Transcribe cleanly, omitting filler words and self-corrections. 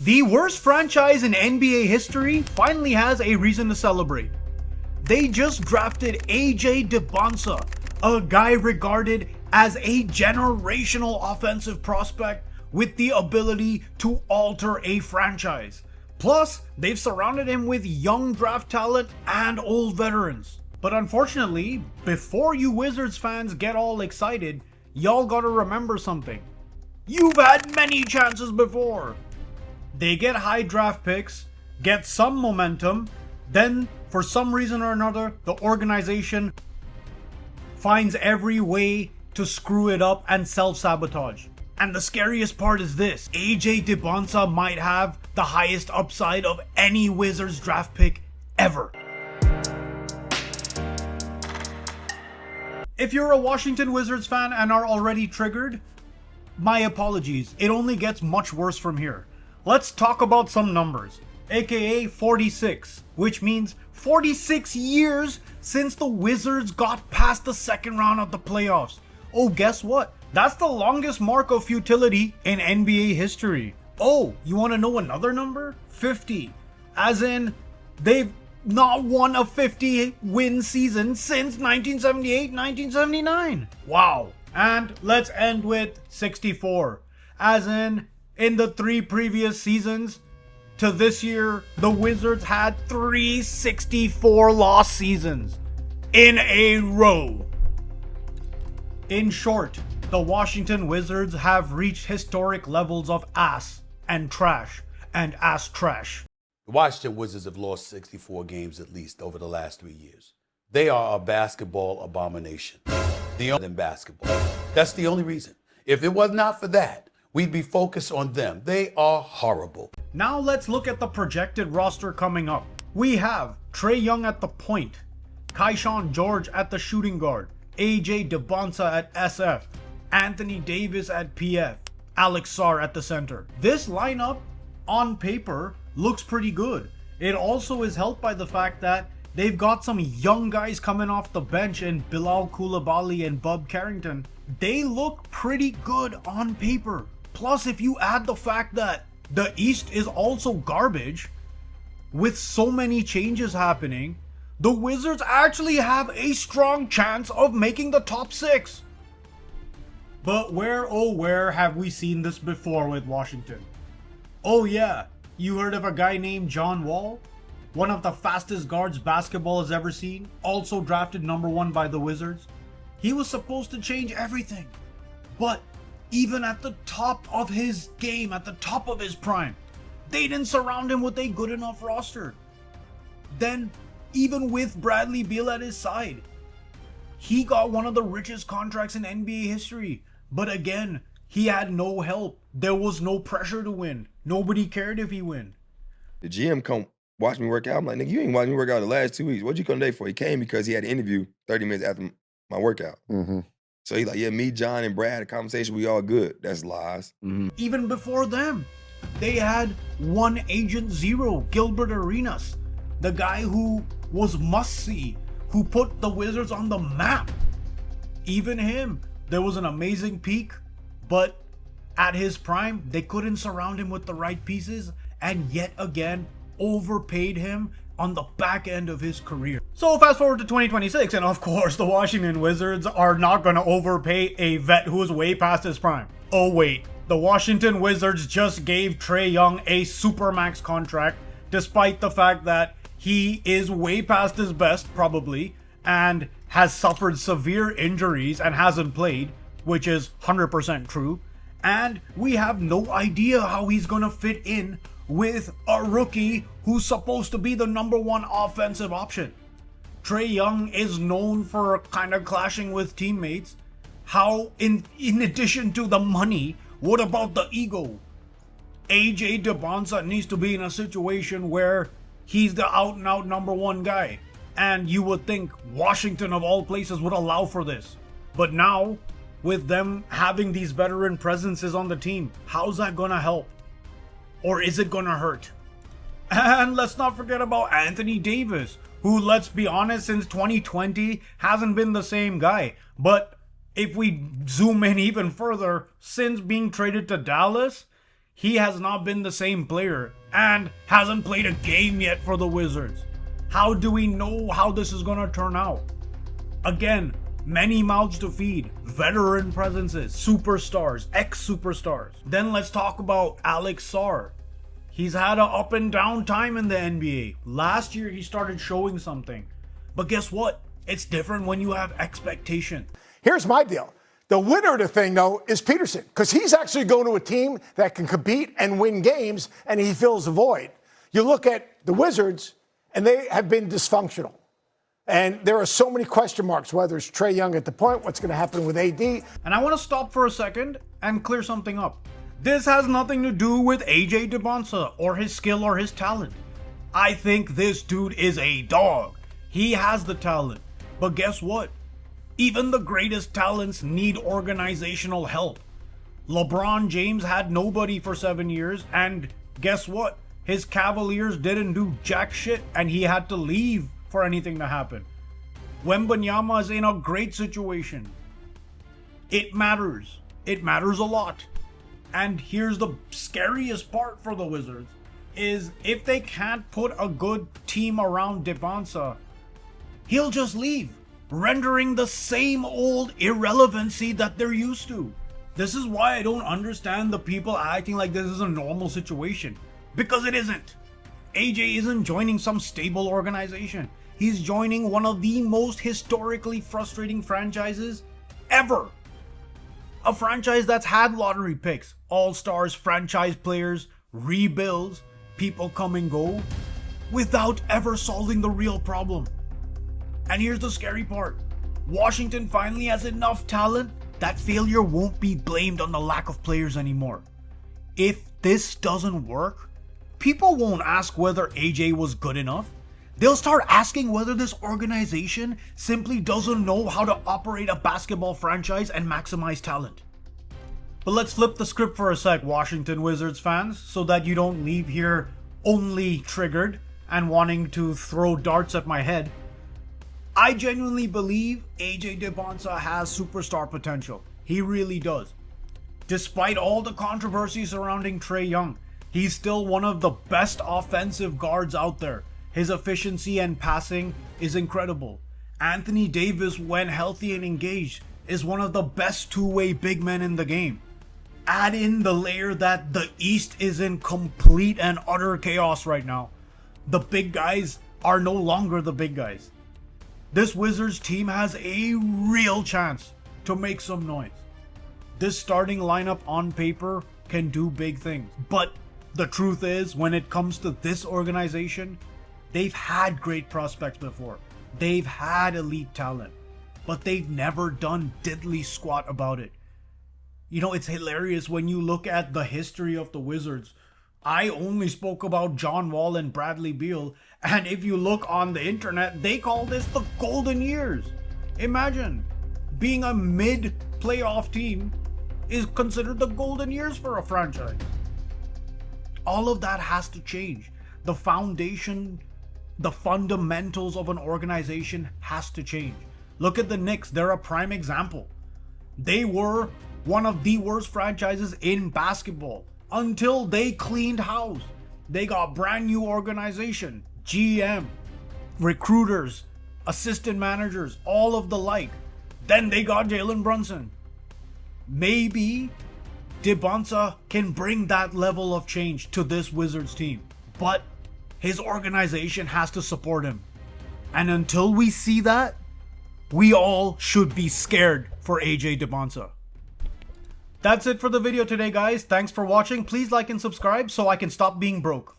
The worst franchise in NBA history finally has a reason to celebrate. They just drafted Dybantsa, a guy regarded as a generational offensive prospect with the ability to alter a franchise. Plus, they've surrounded him with young draft talent and old veterans. But unfortunately, before you Wizards fans get all excited, y'all gotta remember something. You've had many chances before. They get high draft picks, get some momentum, then for some reason or another, the organization finds every way to screw it up and self-sabotage. And the scariest part is this: Dybantsa might have the highest upside of any Wizards draft pick ever. If you're a Washington Wizards fan and are already triggered, my apologies. It only gets much worse from here. Let's talk about some numbers, aka 46, which means 46 years since the Wizards got past the second round of the playoffs. Oh, guess what? That's the longest mark of futility in NBA history. Oh, you want to know another number? 50. As in, they've not won a 50-win season since 1978-1979. Wow. And let's end with 64. As in the 3 previous seasons to this year, the Wizards had 3 64-loss seasons in a row. In short, the Washington Wizards have reached historic levels of ass and trash and ass trash. The Washington Wizards have lost 64 games at least over the last 3 years. They are a basketball abomination. The only in basketball. That's the only reason. If it was not for that, we'd be focused on them. They are horrible. Now let's look at the projected roster coming up. We have Trae Young at the point, Keyshawn George at the shooting guard, Dybantsa at SF, Anthony Davis at PF, Alex Sarr at the center. This lineup, on paper, looks pretty good. It also is helped by the fact that they've got some young guys coming off the bench in Bilal Coulibaly and Bub Carrington. They look pretty good on paper. Plus, if you add the fact that the East is also garbage, with so many changes happening, the Wizards actually have a strong chance of making the top 6. But where, oh where, have we seen this before with Washington? Oh yeah, you heard of a guy named John Wall? One of the fastest guards basketball has ever seen, also drafted number 1 by the Wizards. He was supposed to change everything. But even at the top of his game, at the top of his prime, they didn't surround him with a good enough roster. Then, even with Bradley Beal at his side, he got one of the richest contracts in NBA history. But again, he had no help. There was no pressure to win. Nobody cared if he win. The GM come watch me work out. I'm like, nigga, you ain't watching me work out the last 2 weeks. What'd you come today for? He came because he had an interview 30 minutes after my workout. Mm-hmm. So he's like, yeah, me, John, and Brad had a conversation. We all good. That's lies. Mm-hmm. Even before them, they had one Agent Zero, Gilbert Arenas, the guy who was must-see, who put the Wizards on the map. Even him, there was an amazing peak, but at his prime, they couldn't surround him with the right pieces, and yet again, overpaid him on the back end of his career. So fast forward to 2026, and of course the Washington Wizards are not going to overpay a vet who is way past his prime. Oh wait, the Washington Wizards just gave Trae Young a supermax contract, despite the fact that he is way past his best probably, and has suffered severe injuries and hasn't played, which is 100% true. And we have no idea how he's going to fit in with a rookie who's supposed to be the number 1 offensive option. Trae Young is known for kind of clashing with teammates. How, in addition to the money, what about the ego? Dybantsa needs to be in a situation where he's the out-and-out number 1 guy. And you would think Washington, of all places, would allow for this. But now, with them having these veteran presences on the team, how's that gonna help? Or is it gonna hurt? And let's not forget about Anthony Davis, who, let's be honest, since 2020 hasn't been the same guy. But if we zoom in even further, since being traded to Dallas, He has not been the same player and hasn't played a game yet for the Wizards. How do we know how this is going to turn out? Again, many mouths to feed, veteran presences, superstars, ex-superstars. Then let's talk about Alex Sarr. He's had an up and down time in the NBA. Last year he started showing something. But guess what? It's different when you have expectations. Here's my deal. The winner of the thing, though, is Peterson, because he's actually going to a team that can compete and win games, and he fills the void. You look at the Wizards, and they have been dysfunctional. And there are so many question marks, whether it's Trae Young at the point, what's going to happen with AD. And I want to stop for a second and clear something up. This has nothing to do with AJ Dybantsa or his skill or his talent. I think this dude is a dog. He has the talent. But guess what? Even the greatest talents need organizational help. LeBron James had nobody for 7 years, and guess what? His Cavaliers didn't do jack shit, and he had to leave for anything to happen. Wembanyama is in a great situation. It matters. It matters a lot. And here's the scariest part for the Wizards, is if they can't put a good team around Dybantsa, he'll just leave, rendering the same old irrelevancy that they're used to. This is why I don't understand the people acting like this is a normal situation. Because it isn't. AJ isn't joining some stable organization. He's joining one of the most historically frustrating franchises ever. A franchise that's had lottery picks, all-stars, franchise players, rebuilds, people come and go, without ever solving the real problem. And here's the scary part. Washington finally has enough talent that failure won't be blamed on the lack of players anymore. If this doesn't work, people won't ask whether AJ was good enough. They'll start asking whether this organization simply doesn't know how to operate a basketball franchise and maximize talent. But let's flip the script for a sec, Washington Wizards fans, so that you don't leave here only triggered and wanting to throw darts at my head. I genuinely believe AJ Dybantsa has superstar potential. He really does. Despite all the controversy surrounding Trae Young, he's still one of the best offensive guards out there. His efficiency and passing is incredible. Anthony Davis, when healthy and engaged, is one of the best two-way big men in the game. Add in the layer that the East is in complete and utter chaos right now. The big guys are no longer the big guys. This Wizards team has a real chance to make some noise. This starting lineup on paper can do big things. But the truth is, when it comes to this organization, they've had great prospects before. They've had elite talent. But they've never done diddly squat about it. You know, it's hilarious when you look at the history of the Wizards. I only spoke about John Wall and Bradley Beal, and if you look on the internet, they call this the golden years. Imagine, being a mid-playoff team is considered the golden years for a franchise. All of that has to change. The foundation, the fundamentals of an organization has to change. Look at the Knicks, they're a prime example. They were one of the worst franchises in basketball until they cleaned house. They got brand new organization, GM, recruiters, assistant managers, all of the like. Then they got Jalen Brunson. Maybe Dybantsa can bring that level of change to this Wizards team, but his organization has to support him. And until we see that, we all should be scared for AJ Dybantsa. That's it for the video today, guys. Thanks for watching. Please like and subscribe so I can stop being broke.